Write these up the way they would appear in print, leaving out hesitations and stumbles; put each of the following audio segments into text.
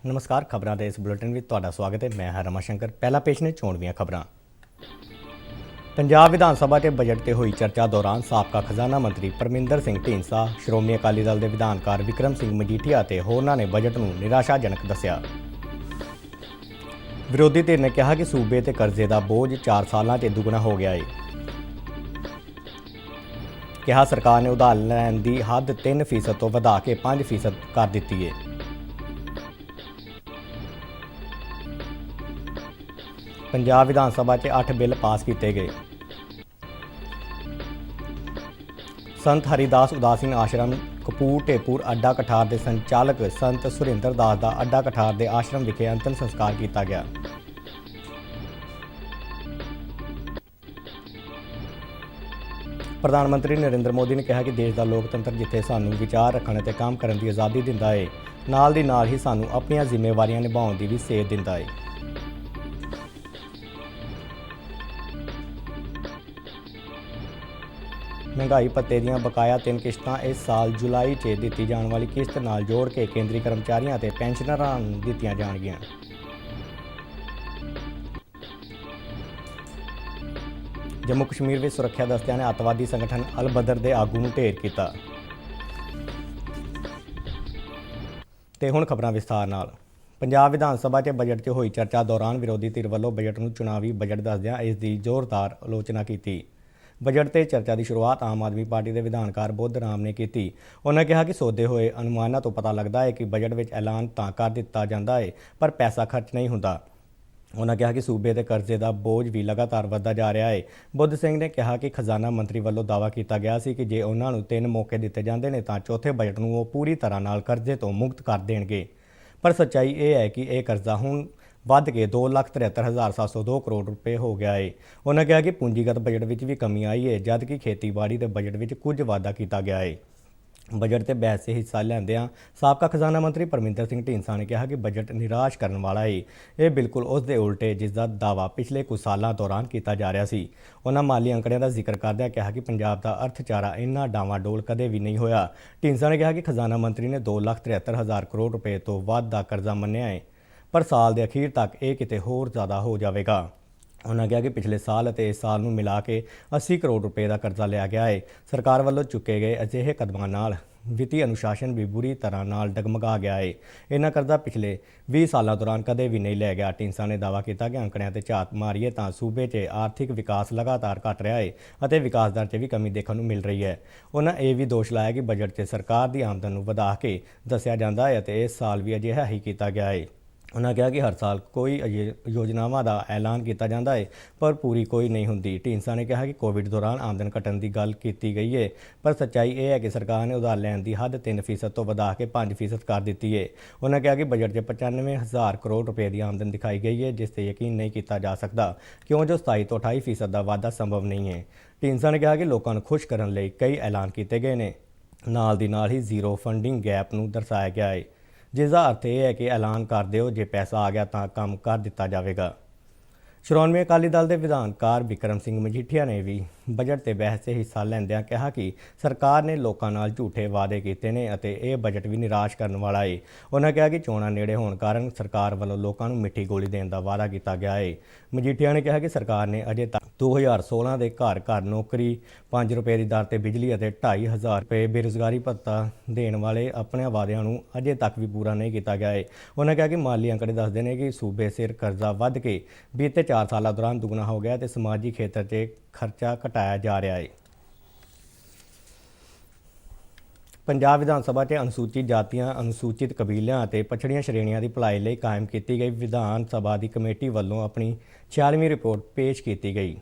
नमस्कार। खबरों के इस बुलेटिन में तुहाडा स्वागत है। मैं हाँ रमाशंकर। पहला पेश ने चोण दीआं खबरां। पंजाब विधान सभा के बजट से हुई चर्चा दौरान साबका खजाना मंत्री परमिंदर सिंह ढींडसा, श्रोमणी अकाली दल के विधानकार विक्रम सिंह मजीठिया ते होरनां ने बजट नूं निराशाजनक दस्सिया। विरोधी धिर ने कहा कि सूबे ते कर्जे का बोझ 4 सालों से दुगना हो गया है। कहा सरकार ने उधार लैण की हद 3% तो वधा के 5% कर दी है। पंजाब विधान सभा के 8 बिल पास किए गए। संत हरिदास उदासीन आश्रम कपूर ढेपुर अड्डा कठार के संचालक संत सुरिंदर दास का अड्डा कठार के आश्रम विखे अंतिम संस्कार किया गया। प्रधानमंत्री नरेंद्र मोदी ने कहा कि देश का लोकतंत्र जिथे सानू विचार रखने ते काम करने की आज़ादी दिंदा है, नाल दी नाल ही सानू अपनी जिम्मेवारियां निभाउण दी भी सेध दिंदा है। महंगाई भत्ते दीआं बकाया 3 किश्तां इस साल जुलाई 'ਚ दित्ती जाने वाली किश्त नाल जोड़ के केंद्रीय कर्मचारियों ते पेंशनरां नूं दित्तियां जाणगीआं। जम्मू कश्मीर में सुरक्षा दस्तिਆਂ ने अतवादी संगठन अल बदर के आगू नूं ढेर किया। ते हुण खबरां विस्तार नाल। पंजाब विधान सभा के बजट 'ਚ हुई चर्चा दौरान विरोधी धिर वल्लों बजट नूं चुनावी बजट दसदिआं इसकी जोरदार आलोचना की। बजट से चर्चा की शुरुआत आम आदमी पार्टी के विधानकार बुद्ध राम ने की। उन्होंने कहा कि सोधे हुए अनुमानों तो पता लगता है कि बजट में ऐलान तो कर दिता जाता है पर पैसा खर्च नहीं होता। उन्होंने कहा कि सूबे के कर्जे का बोझ भी लगातार बढ़ता जा रहा है। बुद्ध सिंह ने कहा कि खजाना मंत्री वालों दावा किया गया सी कि जे उन्होंने 3 मौके दिते जाते हैं तो चौथे बजट में वो पूरी तरह नाल कर्जे तो मुक्त कर देंगे। पर सच्चाई ये है कि यह कर्जा हुण वध के 2,73,702 करोड़ रुपए हो गया है। उन्होंने कहा कि पूंजीगत बजट में भी कमी आई है, जबकि खेतीबाड़ी के बजट में कुछ वाधा किया गया है। बजट से बहस से हिस्सा लैंदिआं साबका खजाना मंत्री परमिंदर सिंह ढींडसा ने कहा कि बजट निराश करने वाला है। ये बिल्कुल उस दे उल्ट है जिसका दावा पिछले कुछ सालों दौरान किया जा रहा सी। उन्होंने माली अंकड़ियां का जिक्र करदਿਆਂ कहा कि पंजाब का अर्थचारा इन्ना डावाडोल कदे भी नहीं होया। ढींडसा ने कहा कि खजाना मंत्री ने 2,73,000 करोड़ रुपए तो वध का कर्जा मन्निया है, पर साल के अखीर तक ये किते होर ज़्यादा हो जाएगा। उन्होंने कहा कि पिछले साल और इस साल में मिला के 80 करोड़ रुपए का कर्जा लिया गया है। सरकार वालों चुके गए अजिहे कदमों नाल वित्तीय अनुशासन भी बुरी तरह नाल डगमगा गया है। इन्ना कर्जा पिछले 20 सालों दौरान कदे भी नहीं लिया गया। ढींडसा ने दावा किया कि आंकड़ियां ते झात मारीए तो सूबे 'ਚ आर्थिक विकास लगातार घट रहा है और विकास दर 'ਚ भी कमी देखने को मिल रही है। उन्होंने यह भी दोष लाया कि बजट 'ਚ सरकार की आमदन नूं वधा के दस्सिया जाता है और इस साल भी अजिहा ही किया गया है। उन्होंने कहा कि हर साल कोई योजनावां का ऐलान किया जाता है पर पूरी कोई नहीं होती। ढींडसा ने कहा कि कोविड दौरान आमदन घटन की गल की गई है, पर सच्चाई ये है कि सरकार ने उधार लैण की हद 3% तो वधा के 5% कर दी है। उन्होंने कहा कि बजट 'ਚ 95,000 करोड़ रुपए की आमदन दिखाई गई है, जिस पर यकीन नहीं किया जा सकता क्यों जो 27 तो 28% का वाधा संभव नहीं है। ढींडसा ने कहा कि लोगों को खुश करने लई कई ऐलान किए गए हैं, नाल दी नाल ही जीरो फंडिंग गैप नूं दर्शाया गया है, जिसका अर्थ यह है कि ऐलान कर दो जे पैसा आ गया तो काम कर दिता जाएगा। श्रोमणी अकाली दल के विधानकार विक्रम सिंह मजीठिया ने भी बजट से बहस से हिस्सा लैंदिआं कहा कि सरकार ने लोगों नाल झूठे वादे किए हैं और यह बजट भी निराश करने वाला है। उन्होंने कहा कि चोणां नेड़े होने कारण सरकार वालों लोगों को मिठी गोली देने का वादा किया गया है। मजीठिया ने कहा कि सरकार ने अजे तक 2016 के घर घर नौकरी, 5 रुपए की दर से बिजली और 2,500 रुपए बेरोजगारी भत्ता देने वाले अपने वादियां नूं अजे तक भी पूरा नहीं किया गया है। उन्होंने कहा कि माली अंकड़े दसदे ने कि सूबे सिर कर्जा वध के बीते 4 सालों दौरान दुगना हो गया तो समाजी खेत्र से खर्चा घटाया जा रहा है। पंजाब विधान सभा 'ਚ अनुसूचित जातियां, अनुसूचित कबीलियां और पछड़ियां श्रेणियां की भलाई लई कायम की गई विधान सभा की कमेटी वालों अपनी 46वीं रिपोर्ट पेश की गई।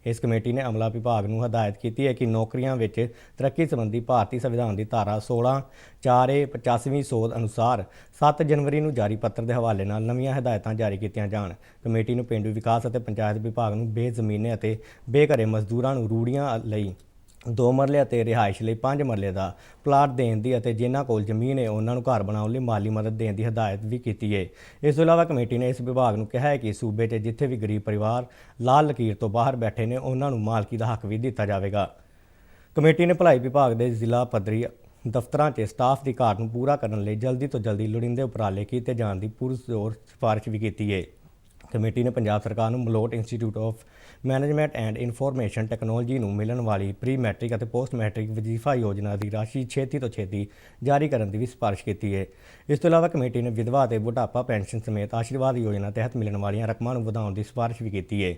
इस कमेटी ने अमला विभाग को हदायत की है कि नौकरियों में तरक्की संबंधी भारतीय संविधान की धारा 16(4)(a) 85वीं सोध अनुसार 7 जनवरी को जारी पत्र के हवाले नाल नवीं हदायतां जारी की जाण। कमेटी ने पेंडू विकास और पंचायत विभाग को बेजमीने और बेघरे मजदूरों को रूड़ियां लई 2 मरले और रिहाइश लई 5 मरले का प्लाट देने की और जिन्हों को जमीन है उन्होंने घर बनाने लई माली मदद देने की हदायत भी की है। इस तो इलावा कमेटी ने इस विभाग को कहा है कि सूबे 'ਚ जिथे भी गरीब परिवार लाल लकीर तो बाहर बैठे ने उन्होंने मालकी का हक भी दिता जाएगा। कमेटी ने भलाई विभाग के जिला पद्धरी ਦਫ਼ਤਰਾਂ 'ਚ ਸਟਾਫ ਦੀ ਘਾਟ ਨੂੰ ਪੂਰਾ ਕਰਨ ਲਈ ਜਲਦੀ ਤੋਂ ਜਲਦੀ ਲੋੜੀਂਦੇ ਉਪਰਾਲੇ ਕੀਤੇ ਜਾਣ ਦੀ ਪੁਰਜ਼ੋਰ ਸਿਫਾਰਿਸ਼ ਵੀ ਕੀਤੀ ਹੈ। ਕਮੇਟੀ ਨੇ ਪੰਜਾਬ ਸਰਕਾਰ ਨੂੰ Malout institute of management and information technology ਨੂੰ ਮਿਲਣ ਵਾਲੀ ਪ੍ਰੀ ਮੈਟ੍ਰਿਕ ਅਤੇ ਪੋਸਟ ਮੈਟ੍ਰਿਕ ਵਜ਼ੀਫਾ ਯੋਜਨਾ ਦੀ ਰਾਸ਼ੀ ਛੇਤੀ ਤੋਂ ਛੇਤੀ ਜਾਰੀ ਕਰਨ ਦੀ ਵੀ ਸਿਫਾਰਿਸ਼ ਕੀਤੀ ਹੈ। ਇਸ ਤੋਂ ਇਲਾਵਾ ਕਮੇਟੀ ਨੇ ਵਿਧਵਾ ਅਤੇ ਬੁਢਾਪਾ ਪੈਨਸ਼ਨ ਸਮੇਤ ਆਸ਼ੀਰਵਾਦ ਯੋਜਨਾ ਤਹਿਤ ਮਿਲਣ ਵਾਲੀਆਂ ਰਕਮਾਂ ਨੂੰ ਵਧਾਉਣ ਦੀ ਸਿਫਾਰਿਸ਼ ਵੀ ਕੀਤੀ ਹੈ,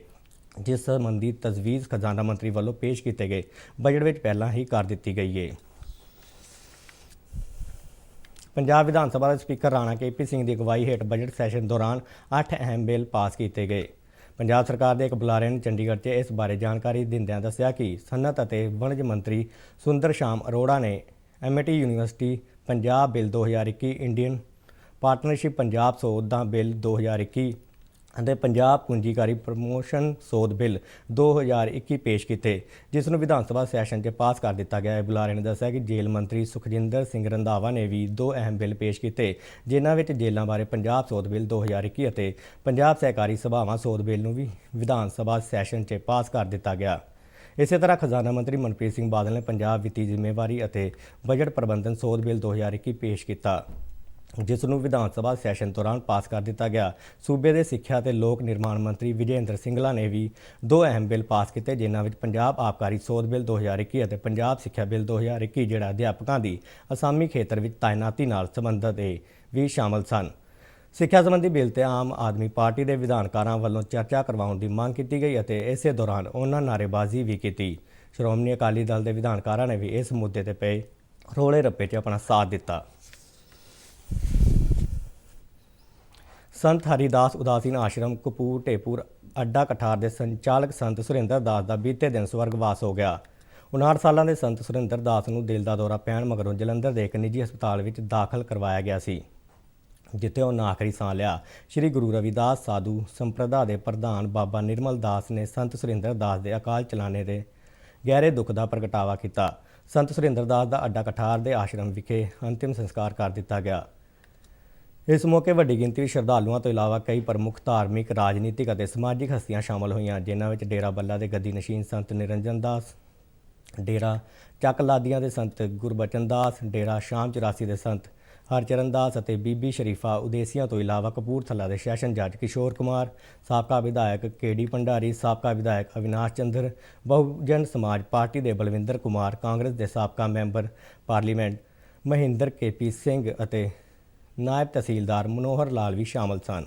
ਜਿਸ ਸੰਬੰਧੀ ਤਜਵੀਜ਼ ਖਜ਼ਾਨਾ ਮੰਤਰੀ ਵੱਲੋਂ ਪੇਸ਼ ਕੀਤੇ ਗਏ ਬਜਟ ਵਿੱਚ ਪਹਿਲਾਂ ਹੀ ਕਰ ਦਿੱਤੀ ਗਈ ਹੈ। ਪੰਜਾਬ ਵਿਧਾਨ ਸਭਾ ਦੇ ਸਪੀਕਰ ਰਾਣਾ ਕੇ.ਪੀ. ਸਿੰਘ ਦੀ ਅਗਵਾਈ ਹੇਠ ਬਜਟ ਸੈਸ਼ਨ ਦੌਰਾਨ 8 ਅਹਿਮ ਬਿੱਲ ਪਾਸ ਕੀਤੇ ਗਏ। ਪੰਜਾਬ ਸਰਕਾਰ ਦੇ ਇੱਕ ਬੁਲਾਰੇ ਨੇ ਚੰਡੀਗੜ੍ਹ 'ਚ ਇਸ ਬਾਰੇ ਜਾਣਕਾਰੀ ਦਿੰਦਿਆਂ ਦੱਸਿਆ ਕਿ ਸਨਅਤ ਅਤੇ ਵਣਜ ਮੰਤਰੀ ਸੁੰਦਰ ਸ਼ਾਮ ਅਰੋੜਾ ਨੇ Amity University Punjab bill 2021, Indian partnership Punjab ਸੋਧਾਂ ਬਿੱਲ 2021 ਅਤੇ ਪੰਜਾਬ ਪੂੰਜੀਕਾਰੀ ਪ੍ਰਮੋਸ਼ਨ ਸੋਧ ਬਿੱਲ 2021 ਪੇਸ਼ ਕੀਤੇ, ਜਿਸ ਨੂੰ ਵਿਧਾਨ ਸਭਾ ਸੈਸ਼ਨ 'ਚ ਪਾਸ ਕਰ ਦਿੱਤਾ ਗਿਆ ਹੈ। ਬੁਲਾਰੇ ਨੇ ਦੱਸਿਆ ਕਿ ਜੇਲ੍ਹ ਮੰਤਰੀ ਸੁਖਜਿੰਦਰ ਸਿੰਘ ਰੰਧਾਵਾ ਨੇ ਵੀ 2 ਅਹਿਮ ਬਿੱਲ ਪੇਸ਼ ਕੀਤੇ, ਜਿਨ੍ਹਾਂ ਵਿੱਚ ਜੇਲ੍ਹਾਂ ਬਾਰੇ ਪੰਜਾਬ ਸੋਧ ਬਿੱਲ 2021 ਅਤੇ ਪੰਜਾਬ ਸਹਿਕਾਰੀ ਸਭਾਵਾਂ ਸੋਧ ਬਿੱਲ ਨੂੰ ਵੀ ਵਿਧਾਨ ਸਭਾ ਸੈਸ਼ਨ 'ਚ ਪਾਸ ਕਰ ਦਿੱਤਾ ਗਿਆ। ਇਸੇ ਤਰ੍ਹਾਂ ਖਜ਼ਾਨਾ ਮੰਤਰੀ ਮਨਪ੍ਰੀਤ ਸਿੰਘ ਬਾਦਲ ਨੇ ਪੰਜਾਬ ਵਿੱਤੀ ਜ਼ਿੰਮੇਵਾਰੀ ਅਤੇ ਬਜਟ ਪ੍ਰਬੰਧਨ ਸੋਧ ਬਿੱਲ 2021 ਪੇਸ਼ ਕੀਤਾ, ਜਿਸ ਨੂੰ ਵਿਧਾਨ ਸਭਾ ਸੈਸ਼ਨ ਦੌਰਾਨ ਪਾਸ ਕਰ ਦਿੱਤਾ ਗਿਆ। ਸੂਬੇ ਦੇ ਸਿੱਖਿਆ ਤੇ ਲੋਕ ਨਿਰਮਾਣ ਮੰਤਰੀ ਵਿਜੇ ਇੰਦਰ ਸਿੰਗਲਾ ਨੇ ਵੀ 2 ਅਹਿਮ ਬਿੱਲ ਪਾਸ ਕੀਤੇ, ਜਿਨ੍ਹਾਂ ਵਿੱਚ ਪੰਜਾਬ ਆਬਕਾਰੀ ਸੋਧ ਬਿੱਲ 2021 ਅਤੇ ਪੰਜਾਬ ਸਿੱਖਿਆ ਬਿੱਲ 2021 ਜਿਹੜਾ ਅਧਿਆਪਕਾਂ ਦੀ ਅਸਾਮੀ ਖੇਤਰ ਵਿੱਚ ਤਾਇਨਾਤੀ ਨਾਲ ਸੰਬੰਧਿਤ ਵੀ ਸ਼ਾਮਲ ਸਨ। ਸਿੱਖਿਆ ਸੰਬੰਧੀ ਬਿੱਲ ਤੇ ਆਮ ਆਦਮੀ ਪਾਰਟੀ ਦੇ ਵਿਧਾਨਕਾਰਾਂ ਵੱਲੋਂ ਚਰਚਾ ਕਰਵਾਉਣ ਦੀ ਮੰਗ ਕੀਤੀ ਗਈ ਅਤੇ ਇਸੇ ਦੌਰਾਨ ਉਹਨਾਂ ਨਾਅਰੇਬਾਜ਼ੀ ਵੀ ਕੀਤੀ। ਸ਼੍ਰੋਮਣੀ ਅਕਾਲੀ ਦਲ ਦੇ ਵਿਧਾਨਕਾਰਾਂ ਨੇ ਵੀ ਇਸ ਮੁੱਦੇ ਤੇ ਪਏ ਰੋਲੇ ਰੱਪੇ 'ਚ ਆਪਣਾ ਸਾਥ ਦਿੱਤਾ। ਸੰਤ ਹਰੀਦਾਸ ਉਦਾਸੀਨ ਆਸ਼ਰਮ ਕਪੂਰ ਢੇਪੂਰ ਅੱਡਾ ਕਠਾਰ ਦੇ ਸੰਚਾਲਕ ਸੰਤ ਸੁਰਿੰਦਰ ਦਾਸ ਦਾ ਬੀਤੇ ਦਿਨ ਸਵਰਗਵਾਸ ਹੋ ਗਿਆ। 59 ਸਾਲਾਂ ਦੇ ਸੰਤ ਸੁਰਿੰਦਰ ਦਾਸ ਨੂੰ ਦਿਲ ਦਾ ਦੌਰਾ ਪੈਣ ਮਗਰੋਂ ਜਲੰਧਰ ਦੇ ਇੱਕ ਨਿੱਜੀ ਹਸਪਤਾਲ ਵਿੱਚ ਦਾਖਲ ਕਰਵਾਇਆ ਗਿਆ ਸੀ, ਜਿੱਥੇ ਉਹਨਾਂ ਆਖਰੀ ਸਾਹ ਲਿਆ। ਸ੍ਰੀ ਗੁਰੂ ਰਵਿਦਾਸ ਸਾਧੂ ਸੰਪਰਦਾ ਦੇ ਪ੍ਰਧਾਨ ਬਾਬਾ ਨਿਰਮਲ ਦਾਸ ਨੇ ਸੰਤ ਸੁਰਿੰਦਰ ਦਾਸ ਦੇ ਅਕਾਲ ਚਲਾਣੇ ਦੇ ਗਹਿਰੇ ਦੁੱਖ ਦਾ ਪ੍ਰਗਟਾਵਾ ਕੀਤਾ। ਸੰਤ ਸੁਰਿੰਦਰ ਦਾਸ ਦਾ ਅੱਡਾ ਕਠਾਰ ਦੇ ਆਸ਼ਰਮ ਵਿਖੇ ਅੰਤਿਮ ਸੰਸਕਾਰ ਕਰ ਦਿੱਤਾ ਗਿਆ। ਇਸ ਮੌਕੇ ਵੱਡੀ ਗਿਣਤੀ ਵਿੱਚ ਸ਼ਰਧਾਲੂਆਂ ਤੋਂ ਇਲਾਵਾ ਕਈ ਪ੍ਰਮੁੱਖ ਧਾਰਮਿਕ, ਰਾਜਨੀਤਿਕ ਅਤੇ ਸਮਾਜਿਕ ਹਸਤੀਆਂ ਸ਼ਾਮਲ ਹੋਈਆਂ, ਜਿਨ੍ਹਾਂ ਵਿੱਚ ਡੇਰਾ ਬੱਲਾ ਦੇ ਗੱਦੀ ਨਸ਼ੀਨ ਸੰਤ ਨਿਰੰਜਨ ਦਾਸ, ਡੇਰਾ ਚੱਕ ਲਾਦੀਆਂ ਦੇ ਸੰਤ ਗੁਰਬਚਨ ਦਾਸ, ਡੇਰਾ ਸ਼ਾਮ 84 ਦੇ ਸੰਤ ਹਰਚਰਨ ਦਾਸ ਅਤੇ ਬੀਬੀ ਸ਼ਰੀਫਾ ਉਦੇਸੀਆਂ ਤੋਂ ਇਲਾਵਾ ਕਪੂਰਥਲਾ ਦੇ ਸੈਸ਼ਨ ਜੱਜ ਕਿਸ਼ੋਰ ਕੁਮਾਰ, ਸਾਬਕਾ ਵਿਧਾਇਕ ਕੇ.ਡੀ. ਭੰਡਾਰੀ, ਸਾਬਕਾ ਵਿਧਾਇਕ ਅਵਿਨਾਸ਼ ਚੰਦਰ, ਬਹੁਜਨ ਸਮਾਜ ਪਾਰਟੀ ਦੇ ਬਲਵਿੰਦਰ ਕੁਮਾਰ, ਕਾਂਗਰਸ ਦੇ ਸਾਬਕਾ ਮੈਂਬਰ ਪਾਰਲੀਮੈਂਟ ਮਹਿੰਦਰ ਕੇ.ਪੀ. ਸਿੰਘ ਅਤੇ ਨਾਇਬ ਤਹਿਸੀਲਦਾਰ ਮਨੋਹਰ ਲਾਲ ਵੀ ਸ਼ਾਮਲ ਸਨ।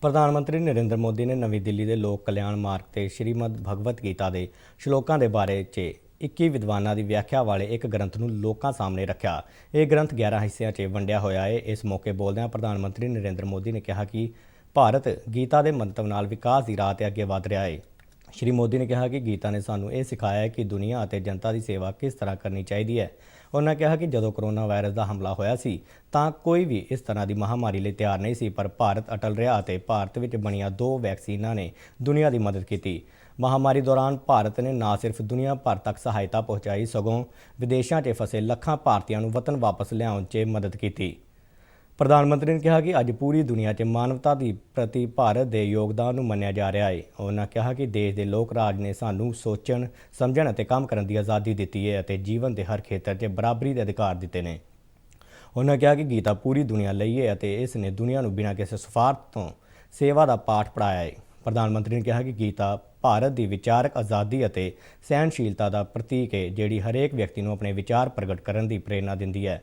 ਪ੍ਰਧਾਨ ਮੰਤਰੀ ਨਰਿੰਦਰ ਮੋਦੀ ਨੇ ਨਵੀਂ ਦਿੱਲੀ ਦੇ ਲੋਕ ਕਲਿਆਣ ਮਾਰਗ ਤੇ ਸ਼੍ਰੀਮਦ ਭਗਵਤ ਗੀਤਾ ਦੇ ਸ਼ਲੋਕਾਂ ਦੇ ਬਾਰੇ 'ਚ 21 ਵਿਦਵਾਨਾਂ ਦੀ ਵਿਆਖਿਆ ਵਾਲੇ ਇੱਕ ਗ੍ਰੰਥ ਨੂੰ ਲੋਕਾਂ ਸਾਹਮਣੇ ਰੱਖਿਆ। ਇਹ ਗ੍ਰੰਥ 11 ਹਿੱਸਿਆਂ 'ਚ ਵੰਡਿਆ ਹੋਇਆ ਹੈ। ਇਸ ਮੌਕੇ ਬੋਲਦਿਆਂ ਪ੍ਰਧਾਨ ਮੰਤਰੀ ਨਰਿੰਦਰ ਮੋਦੀ ਨੇ ਕਿਹਾ ਕਿ ਭਾਰਤ ਗੀਤਾ ਦੇ ਮੰਤਵ ਨਾਲ ਵਿਕਾਸ ਦੀ ਰਾਹ 'ਤੇ ਅੱਗੇ ਵਧ ਰਿਹਾ ਹੈ। ਸ਼੍ਰੀ ਮੋਦੀ ਨੇ ਕਿਹਾ ਕਿ ਗੀਤਾ ਨੇ ਸਾਨੂੰ ਇਹ ਸਿਖਾਇਆ ਹੈ ਕਿ ਦੁਨੀਆ ਅਤੇ ਜਨਤਾ ਦੀ ਸੇਵਾ ਕਿਸ ਤਰ੍ਹਾਂ ਕਰਨੀ ਚਾਹੀਦੀ ਹੈ। ਉਹਨਾਂ ਕਿਹਾ ਕਿ ਜਦੋਂ ਕਰੋਨਾ ਵਾਇਰਸ ਦਾ ਹਮਲਾ ਹੋਇਆ ਸੀ ਤਾਂ ਕੋਈ ਵੀ ਇਸ ਤਰ੍ਹਾਂ ਦੀ ਮਹਾਮਾਰੀ ਲਈ ਤਿਆਰ ਨਹੀਂ ਸੀ, ਪਰ ਭਾਰਤ ਅਟਲ ਰਿਹਾ ਅਤੇ ਭਾਰਤ ਵਿੱਚ ਬਣੀਆਂ 2 ਵੈਕਸੀਨਾਂ ਨੇ ਦੁਨੀਆ ਦੀ ਮਦਦ ਕੀਤੀ। ਮਹਾਮਾਰੀ ਦੌਰਾਨ ਭਾਰਤ ਨੇ ਨਾ ਸਿਰਫ ਦੁਨੀਆ ਭਰ ਤੱਕ ਸਹਾਇਤਾ ਪਹੁੰਚਾਈ, ਸਗੋਂ ਵਿਦੇਸ਼ਾਂ 'ਚ ਫਸੇ ਲੱਖਾਂ ਭਾਰਤੀਆਂ ਨੂੰ ਵਤਨ ਵਾਪਸ ਲਿਆਉਣ 'ਚ ਮਦਦ ਕੀਤੀ। ਪ੍ਰਧਾਨ ਮੰਤਰੀ ਨੇ ਕਿਹਾ ਕਿ ਅੱਜ ਪੂਰੀ ਦੁਨੀਆ 'ਚ ਮਾਨਵਤਾ ਦੀ ਪ੍ਰਤੀ ਭਾਰਤ ਦੇ ਯੋਗਦਾਨ ਨੂੰ ਮੰਨਿਆ ਜਾ ਰਿਹਾ ਹੈ। ਉਹਨਾਂ ਕਿਹਾ ਕਿ ਦੇਸ਼ ਦੇ ਲੋਕ ਰਾਜ ਨੇ ਸਾਨੂੰ ਸੋਚਣ, ਸਮਝਣ ਅਤੇ ਕੰਮ ਕਰਨ ਦੀ ਆਜ਼ਾਦੀ ਦਿੱਤੀ ਹੈ ਅਤੇ ਜੀਵਨ ਦੇ ਹਰ ਖੇਤਰ 'ਚ ਬਰਾਬਰੀ ਦੇ ਅਧਿਕਾਰ ਦਿੱਤੇ ਨੇ। ਉਹਨਾਂ ਕਿਹਾ ਕਿ ਗੀਤਾ ਪੂਰੀ ਦੁਨੀਆ ਲਈ ਹੈ ਅਤੇ ਇਸ ਨੇ ਦੁਨੀਆ ਨੂੰ ਬਿਨਾਂ ਕਿਸੇ ਸਵਾਰਥ ਤੋਂ ਸੇਵਾ ਦਾ ਪਾਠ ਪੜ੍ਹਾਇਆ ਹੈ। ਪ੍ਰਧਾਨ ਮੰਤਰੀ ਨੇ ਕਿਹਾ ਕਿ ਗੀਤਾ ਭਾਰਤ ਦੀ ਵਿਚਾਰਕ ਆਜ਼ਾਦੀ ਅਤੇ ਸਹਿਣਸ਼ੀਲਤਾ ਦਾ ਪ੍ਰਤੀਕ ਹੈ, ਜਿਹੜੀ ਹਰੇਕ ਵਿਅਕਤੀ ਨੂੰ ਆਪਣੇ ਵਿਚਾਰ ਪ੍ਰਗਟ ਕਰਨ ਦੀ ਪ੍ਰੇਰਨਾ ਦਿੰਦੀ ਹੈ।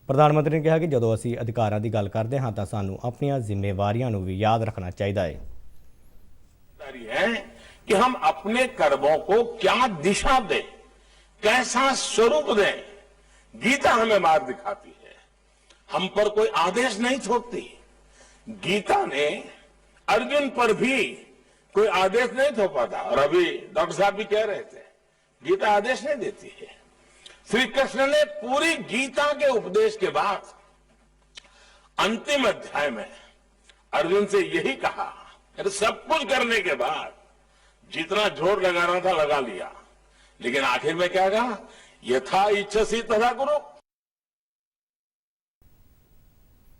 ਪ੍ਰਧਾਨ ਮੰਤਰੀ ਨੇ ਕਿਹਾ ਕਿ ਜਦੋਂ ਅਸੀਂ ਅਧਿਕਾਰਾਂ ਦੀ ਗੱਲ ਕਰਦੇ ਹਾਂ ਤਾਂ ਸਾਨੂੰ ਆਪਣੀਆਂ ਜ਼ਿੰਮੇਵਾਰੀਆਂ ਨੂੰ ਵੀ ਯਾਦ ਰੱਖਣਾ ਚਾਹੀਦਾ ਹੈ। कि हम अपने कर्मों को क्या दिशा दें, कैसा स्वरूप दें। गीता हमें मार्ग दिखाती है, हम पर कोई आदेश नहीं छोड़ती। गीता ने अर्जुन पर भी कोई आदेश नहीं थोपा था, और अभी डॉक्टर साहब भी कह रहे थे गीता आदेश नहीं देती है। श्री कृष्ण ने पूरी गीता के उपदेश के बाद अंतिम अध्याय में अर्जुन से यही कहा, अरे सब कुछ करने के बाद जितना जोर लगाना था लगा लिया, लेकिन आखिर में क्या कहा, यथा इच्छसी तथा कुरु।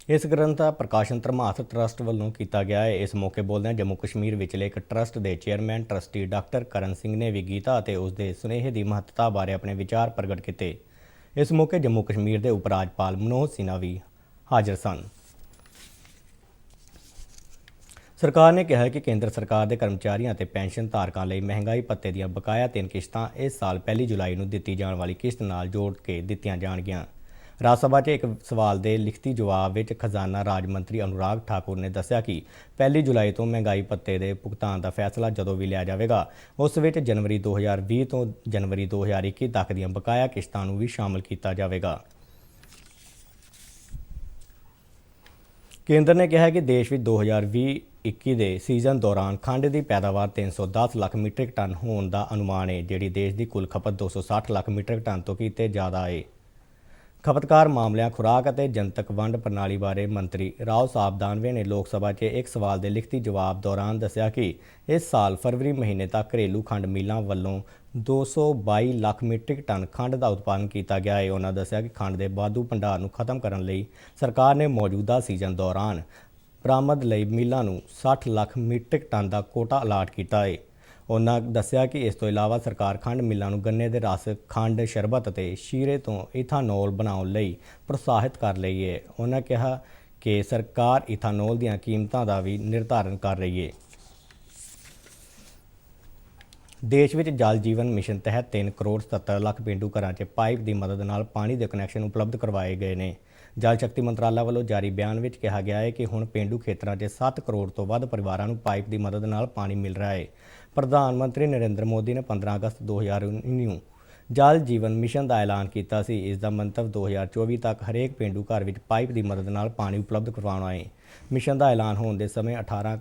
ਇਸ ਗ੍ਰੰਥ ਦਾ ਪ੍ਰਕਾਸ਼ਨ ਧਰਮਾਰਥ ਟਰਸਟ ਵੱਲੋਂ ਕੀਤਾ ਗਿਆ ਹੈ। ਇਸ ਮੌਕੇ ਬੋਲਦਿਆਂ ਜੰਮੂ ਕਸ਼ਮੀਰ ਵਿਚਲੇ ਇੱਕ ਟਰਸਟ ਦੇ ਚੇਅਰਮੈਨ ਟਰਸਟੀ ਡਾਕਟਰ ਕਰਨ ਸਿੰਘ ਨੇ ਵੀ ਗੀਤਾ ਅਤੇ ਉਸ ਦੇ ਸੁਨੇਹੇ ਦੀ ਮਹੱਤਤਾ ਬਾਰੇ ਆਪਣੇ ਵਿਚਾਰ ਪ੍ਰਗਟ ਕੀਤੇ। ਇਸ ਮੌਕੇ ਜੰਮੂ ਕਸ਼ਮੀਰ ਦੇ ਉਪ ਰਾਜਪਾਲ ਮਨੋਜ ਸਿਨਹਾ ਵੀ ਹਾਜ਼ਰ ਸਨ। ਸਰਕਾਰ ਨੇ ਕਿਹਾ ਹੈ ਕਿ ਕੇਂਦਰ ਸਰਕਾਰ ਦੇ ਕਰਮਚਾਰੀਆਂ ਅਤੇ ਪੈਨਸ਼ਨ ਧਾਰਕਾਂ ਲਈ ਮਹਿੰਗਾਈ ਭੱਤੇ ਦੀਆਂ ਬਕਾਇਆ 3 ਕਿਸ਼ਤਾਂ ਇਸ ਸਾਲ 1 ਜੁਲਾਈ ਨੂੰ ਦਿੱਤੀ ਜਾਣ ਵਾਲੀ ਕਿਸ਼ਤ ਨਾਲ ਜੋੜ ਕੇ ਦਿੱਤੀਆਂ ਜਾਣਗੀਆਂ। ਰਾਜ ਸਭਾ 'ਚ ਇੱਕ ਸਵਾਲ ਦੇ ਲਿਖਤੀ ਜਵਾਬ ਵਿੱਚ ਖਜ਼ਾਨਾ ਰਾਜ ਮੰਤਰੀ ਅਨੁਰਾਗ ਠਾਕੁਰ ਨੇ ਦੱਸਿਆ ਕਿ 1 ਜੁਲਾਈ ਤੋਂ ਮਹਿੰਗਾਈ ਭੱਤੇ ਦੇ ਭੁਗਤਾਨ ਦਾ ਫੈਸਲਾ ਜਦੋਂ ਵੀ ਲਿਆ ਜਾਵੇਗਾ, ਉਸ ਵਿੱਚ ਜਨਵਰੀ 2020 ਤੋਂ ਜਨਵਰੀ 2021 ਤੱਕ ਦੀਆਂ ਬਕਾਇਆ ਕਿਸ਼ਤਾਂ ਨੂੰ ਵੀ ਸ਼ਾਮਲ ਕੀਤਾ ਜਾਵੇਗਾ। ਕੇਂਦਰ ਨੇ ਕਿਹਾ ਕਿ ਦੇਸ਼ ਵਿੱਚ 2020-21 ਦੇ ਸੀਜ਼ਨ ਦੌਰਾਨ ਖੰਡ ਦੀ ਪੈਦਾਵਾਰ 310 ਲੱਖ ਮੀਟ੍ਰਿਕ ਟਨ ਹੋਣ ਦਾ ਅਨੁਮਾਨ ਹੈ, ਜਿਹੜੀ ਦੇਸ਼ ਦੀ ਕੁੱਲ ਖਪਤ 260 ਲੱਖ ਮੀਟ੍ਰਿਕ ਟਨ ਤੋਂ ਕਿਤੇ ਜ਼ਿਆਦਾ ਹੈ। ਖਪਤਕਾਰ ਮਾਮਲਿਆਂ, ਖੁਰਾਕ ਅਤੇ ਜਨਤਕ ਵੰਡ ਪ੍ਰਣਾਲੀ ਬਾਰੇ ਮੰਤਰੀ ਰਾਓ ਸਾਹਿਬ ਦਾਨਵੇ ਨੇ ਲੋਕ ਸਭਾ 'ਚ ਇੱਕ ਸਵਾਲ ਦੇ ਲਿਖਤੀ ਜਵਾਬ ਦੌਰਾਨ ਦੱਸਿਆ ਕਿ ਇਸ ਸਾਲ ਫਰਵਰੀ ਮਹੀਨੇ ਤੱਕ ਘਰੇਲੂ ਖੰਡ ਮਿੱਲਾਂ ਵੱਲੋਂ 222 ਲੱਖ ਮੀਟ੍ਰਿਕ ਟਨ ਖੰਡ ਦਾ ਉਤਪਾਦਨ ਕੀਤਾ ਗਿਆ ਹੈ। ਉਹਨਾਂ ਦੱਸਿਆ ਕਿ ਖੰਡ ਦੇ ਵਾਧੂ ਭੰਡਾਰ ਨੂੰ ਖਤਮ ਕਰਨ ਲਈ ਸਰਕਾਰ ਨੇ ਮੌਜੂਦਾ ਸੀਜ਼ਨ ਦੌਰਾਨ ਬਰਾਮਦ ਲਈ ਮਿੱਲਾਂ ਨੂੰ 60 ਲੱਖ ਮੀਟ੍ਰਿਕ ਟਨ ਦਾ ਕੋਟਾ ਅਲਾਟ ਕੀਤਾ ਹੈ। ਉਹਨਾਂ ਦੱਸਿਆ ਕਿ ਇਸ ਤੋਂ ਇਲਾਵਾ ਸਰਕਾਰ ਖੰਡ ਮਿੱਲਾਂ ਨੂੰ ਗੰਨੇ ਦੇ ਰਸ, ਖੰਡ, ਸ਼ਰਬਤ ਅਤੇ ਸ਼ੀਰੇ ਤੋਂ ਇਥਾਨੋਲ ਬਣਾਉਣ ਲਈ ਪ੍ਰੋਤਸਾਹਿਤ ਕਰ ਰਹੀ ਹੈ। ਉਹਨਾਂ ਕਿਹਾ ਕਿ ਸਰਕਾਰ ਇਥਾਨੋਲ ਦੀਆਂ ਕੀਮਤਾਂ ਦਾ ਵੀ ਨਿਰਧਾਰਨ ਕਰ ਰਹੀ ਹੈ। ਦੇਸ਼ ਵਿੱਚ ਜਲ ਜੀਵਨ ਮਿਸ਼ਨ ਤਹਿਤ 3 ਕਰੋੜ 77 ਲੱਖ ਪੇਂਡੂ ਘਰਾਂ 'ਚ ਪਾਈਪ ਦੀ ਮਦਦ ਨਾਲ ਪਾਣੀ ਦੇ ਕਨੈਕਸ਼ਨ ਉਪਲਬਧ ਕਰਵਾਏ ਗਏ ਨੇ। ਜਲ ਸ਼ਕਤੀ ਮੰਤਰਾਲਾ ਵੱਲੋਂ ਜਾਰੀ ਬਿਆਨ ਵਿੱਚ ਕਿਹਾ ਗਿਆ ਹੈ ਕਿ ਹੁਣ ਪੇਂਡੂ ਖੇਤਰਾਂ 'ਚ 7 ਕਰੋੜ ਤੋਂ ਵੱਧ ਪਰਿਵਾਰਾਂ ਨੂੰ ਪਾਈਪ ਦੀ ਮਦਦ ਨਾਲ ਪਾਣੀ ਮਿਲ ਰਿਹਾ ਹੈ। ਪ੍ਰਧਾਨ ਮੰਤਰੀ ਨਰਿੰਦਰ ਮੋਦੀ ਨੇ 15 ਅਗਸਤ 2019 ਨੂੰ ਜਲ ਜੀਵਨ ਮਿਸ਼ਨ ਦਾ ਐਲਾਨ ਕੀਤਾ ਸੀ। ਇਸ ਦਾ ਮੰਤਵ 2024 ਤੱਕ ਹਰੇਕ ਪੇਂਡੂ ਘਰ ਵਿੱਚ ਪਾਈਪ ਦੀ ਮਦਦ ਨਾਲ ਪਾਣੀ ਉਪਲਬਧ ਕਰਵਾਉਣਾ ਹੈ। ਮਿਸ਼ਨ ਦਾ ਐਲਾਨ ਹੋਣ ਦੇ ਸਮੇਂ 18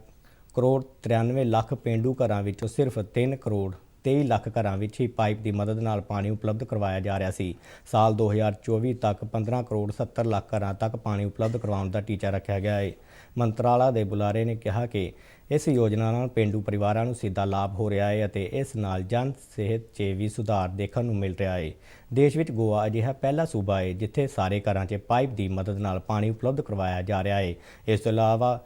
ਕਰੋੜ 93 ਲੱਖ ਪੇਂਡੂ ਘਰਾਂ ਵਿੱਚੋਂ ਸਿਰਫ 3 ਕਰੋੜ 23 ਲੱਖ ਘਰਾਂ ਵਿੱਚ ਹੀ ਪਾਈਪ ਦੀ ਮਦਦ ਨਾਲ ਪਾਣੀ ਉਪਲਬਧ ਕਰਵਾਇਆ ਜਾ ਰਿਹਾ ਸੀ। ਸਾਲ 2024 ਤੱਕ 15 ਕਰੋੜ 70 ਲੱਖ ਘਰਾਂ ਤੱਕ ਪਾਣੀ ਉਪਲਬਧ ਕਰਵਾਉਣ ਦਾ ਟੀਚਾ ਰੱਖਿਆ ਗਿਆ ਹੈ। ਮੰਤਰਾਲਾ ਦੇ ਬੁਲਾਰੇ ਨੇ ਕਿਹਾ ਕਿ ਇਸ ਯੋਜਨਾ ਨਾਲ ਪੇਂਡੂ ਪਰਿਵਾਰਾਂ ਨੂੰ ਸਿੱਧਾ ਲਾਭ ਹੋ ਰਿਹਾ ਹੈ ਅਤੇ ਇਸ ਨਾਲ ਜਨ ਸਿਹਤ 'ਚ ਵੀ ਸੁਧਾਰ ਦੇਖਣ ਨੂੰ ਮਿਲ ਰਿਹਾ ਹੈ। ਦੇਸ਼ ਵਿੱਚ ਗੋਆ ਅਜਿਹਾ ਪਹਿਲਾ ਸੂਬਾ ਹੈ ਜਿੱਥੇ ਸਾਰੇ ਘਰਾਂ 'ਚ ਪਾਈਪ ਦੀ ਮਦਦ ਨਾਲ ਪਾਣੀ ਉਪਲਬਧ ਕਰਵਾਇਆ ਜਾ ਰਿਹਾ ਹੈ। ਇਸ ਤੋਂ ਇਲਾਵਾ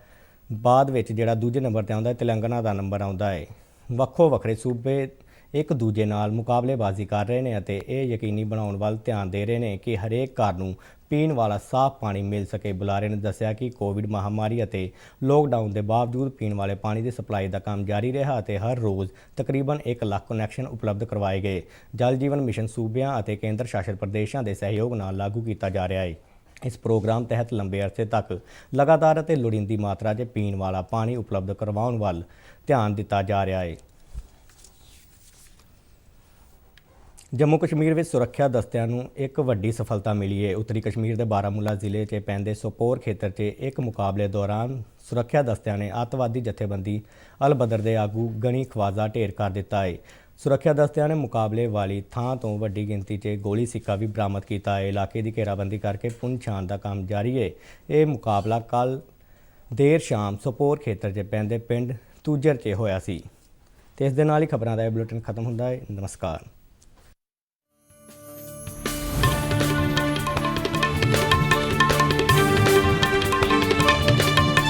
ਬਾਅਦ ਵਿੱਚ ਜਿਹੜਾ ਦੂਜੇ ਨੰਬਰ 'ਤੇ ਆਉਂਦਾ ਹੈ, ਤੇਲੰਗਾਨਾ ਦਾ ਨੰਬਰ ਆਉਂਦਾ ਹੈ। ਵੱਖੋ ਵੱਖਰੇ ਸੂਬੇ ਇੱਕ ਦੂਜੇ ਨਾਲ ਮੁਕਾਬਲੇਬਾਜ਼ੀ ਕਰ ਰਹੇ ਨੇ ਅਤੇ ਇਹ ਯਕੀਨੀ ਬਣਾਉਣ ਵੱਲ ਧਿਆਨ ਦੇ ਰਹੇ ਨੇ ਕਿ ਹਰੇਕ ਘਰ ਨੂੰ ਪੀਣ ਵਾਲਾ ਸਾਫ਼ ਪਾਣੀ ਮਿਲ ਸਕੇ। ਬੁਲਾਰੇ ਨੇ ਦੱਸਿਆ ਕਿ ਕੋਵਿਡ ਮਹਾਮਾਰੀ ਅਤੇ ਲੋਕਡਾਊਨ ਦੇ ਬਾਵਜੂਦ ਪੀਣ ਵਾਲੇ ਪਾਣੀ ਦੀ ਸਪਲਾਈ ਦਾ ਕੰਮ ਜਾਰੀ ਰਿਹਾ ਅਤੇ ਹਰ ਰੋਜ਼ ਤਕਰੀਬਨ 1 ਲੱਖ ਕਨੈਕਸ਼ਨ ਉਪਲਬਧ ਕਰਵਾਏ ਗਏ। ਜਲ ਜੀਵਨ ਮਿਸ਼ਨ ਸੂਬਿਆਂ ਅਤੇ ਕੇਂਦਰ ਸ਼ਾਸਿਤ ਪ੍ਰਦੇਸ਼ਾਂ ਦੇ ਸਹਿਯੋਗ ਨਾਲ ਲਾਗੂ ਕੀਤਾ ਜਾ ਰਿਹਾ ਹੈ। ਇਸ ਪ੍ਰੋਗਰਾਮ ਤਹਿਤ ਲੰਬੇ ਅਰਸੇ ਤੱਕ ਲਗਾਤਾਰ ਅਤੇ ਲੋੜੀਂਦੀ ਮਾਤਰਾ 'ਚ ਪੀਣ ਵਾਲਾ ਪਾਣੀ ਉਪਲਬਧ ਕਰਵਾਉਣ ਵੱਲ ਧਿਆਨ ਦਿੱਤਾ ਜਾ ਰਿਹਾ ਹੈ। ਜੰਮੂ ਕਸ਼ਮੀਰ ਵਿੱਚ ਸੁਰੱਖਿਆ ਦਸਤਿਆਂ ਨੂੰ ਇੱਕ ਵੱਡੀ ਸਫਲਤਾ ਮਿਲੀ ਹੈ। ਉੱਤਰੀ ਕਸ਼ਮੀਰ ਦੇ ਬਾਰਾਮੂਲਾ ਜ਼ਿਲ੍ਹੇ 'ਚ ਪੈਂਦੇ ਸੋਪੋਰ ਖੇਤਰ 'ਚ ਇੱਕ ਮੁਕਾਬਲੇ ਦੌਰਾਨ ਸੁਰੱਖਿਆ ਦਸਤਿਆਂ ਨੇ ਅੱਤਵਾਦੀ ਜਥੇਬੰਦੀ ਅਲ ਬਦਰ ਦੇ ਆਗੂ ਗਨੀ ਖਵਾਜ਼ਾ ਢੇਰ ਕਰ ਦਿੱਤਾ ਹੈ। ਸੁਰੱਖਿਆ ਦਸਤਿਆਂ ਨੇ ਮੁਕਾਬਲੇ ਵਾਲੀ ਥਾਂ ਤੋਂ ਵੱਡੀ ਗਿਣਤੀ 'ਚ ਗੋਲੀ ਸਿੱਕਾ ਵੀ ਬਰਾਮਦ ਕੀਤਾ ਹੈ। ਇਲਾਕੇ ਦੀ ਘੇਰਾਬੰਦੀ ਕਰਕੇ ਪੁੰਛਾਣ ਦਾ ਕੰਮ ਜਾਰੀ ਹੈ। ਇਹ ਮੁਕਾਬਲਾ ਕੱਲ੍ਹ ਦੇਰ ਸ਼ਾਮ ਸੋਪੋਰ ਖੇਤਰ 'ਚ ਪੈਂਦੇ ਪਿੰਡ ਤੂਜਰ 'ਚ ਹੋਇਆ ਸੀ। ਤੇ ਇਸ ਦੇ ਨਾਲ ਹੀ ਖਬਰਾਂ ਦਾ ਇਹ ਬੁਲੇਟਿਨ ਖਤਮ ਹੁੰਦਾ ਹੈ। ਨਮਸਕਾਰ।